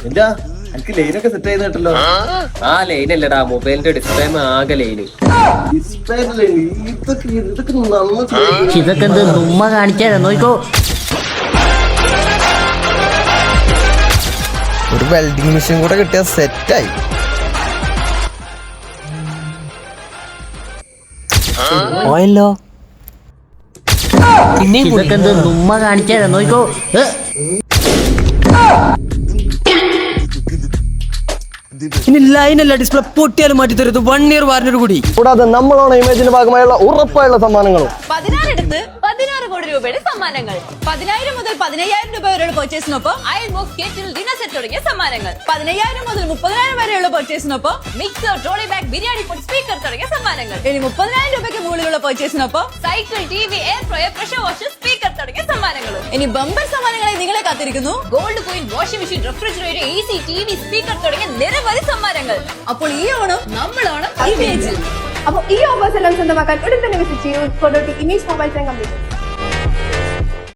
എന്താ എനിക്ക് ലൈനൊക്കെ സെറ്റ് ചെയ്ത് കേട്ടല്ലോ. ആ ലൈൻ അല്ലടാ, മൊബൈലിന്റെ ഡിസ്പ്ലേ ആകെ ലൈന്. ഇതൊക്കെ എന്ത് ഉമ്മ കാണിക്കാതെ നോക്കോ. ഒരു വെൽഡിംഗ് മെഷീൻ കൂടെ കിട്ടിയ സെറ്റായി. പോയല്ലോ. ഇതൊക്കെ എന്ത് ഉമ്മ കാണിക്കാതെ നോക്കോ. ഇനി ലൈനല്ല ഡിസ്പ്ലേ പൊട്ടിയാലും മാറ്റി തരുത്. 1 ഇയർ വാറന്റി കൂടി. കൂടാതെ നമ്മളാണ് ഇമേജിന്റെ ഭാഗമായുള്ള ഉറപ്പായുള്ള സമ്മാനങ്ങളും. 16 കോടി രൂപയുടെ സമ്മാനങ്ങൾ. 10,000 മുതൽ 15,000 രൂപ വരെയുള്ള പർച്ചേസിനൊപ്പം അയൽബോക്സ് കേറ്റിൽ ഡിന്നർ സെറ്റ് തുടങ്ങിയ സമ്മാനങ്ങൾ. 15,000 മുതൽ 30,000 വരെയുള്ള പർച്ചേസിനൊപ്പം മിക്സർ, ട്രോളി ബാഗ്, ബിരിയാണി പൊടി, സ്പീക്കർ തുടങ്ങിയ സമ്മാനങ്ങൾ. ഇനി 30,000 രൂപയ്ക്ക് മുകളിലുള്ള പർച്ചേസിനൊപ്പം cycle, TV, air fryer, pressure washer, speaker തുടങ്ങിയ സമ്മാനങ്ങളും. ഇനി ബമ്പർ സമ്മാനങ്ങളെ നിങ്ങളെ കാത്തിരിക്കുന്നു. Gold coin, washing machine, refrigerator, AC, TV, speaker തുടങ്ങിയ നിരവധി സമ്മാനങ്ങൾ. അപ്പോൾ ഈ ഓണം നമ്മളോണം ഇമേജിൽ. അപ്പോൾ ഈ ഓഫേഴ്സ് എല്ലാം സ്വന്തമാക്കാൻ ഉടൻ തന്നെ വിസിറ്റ് ചെയ്യൂ Kondotty image mobiles and computers.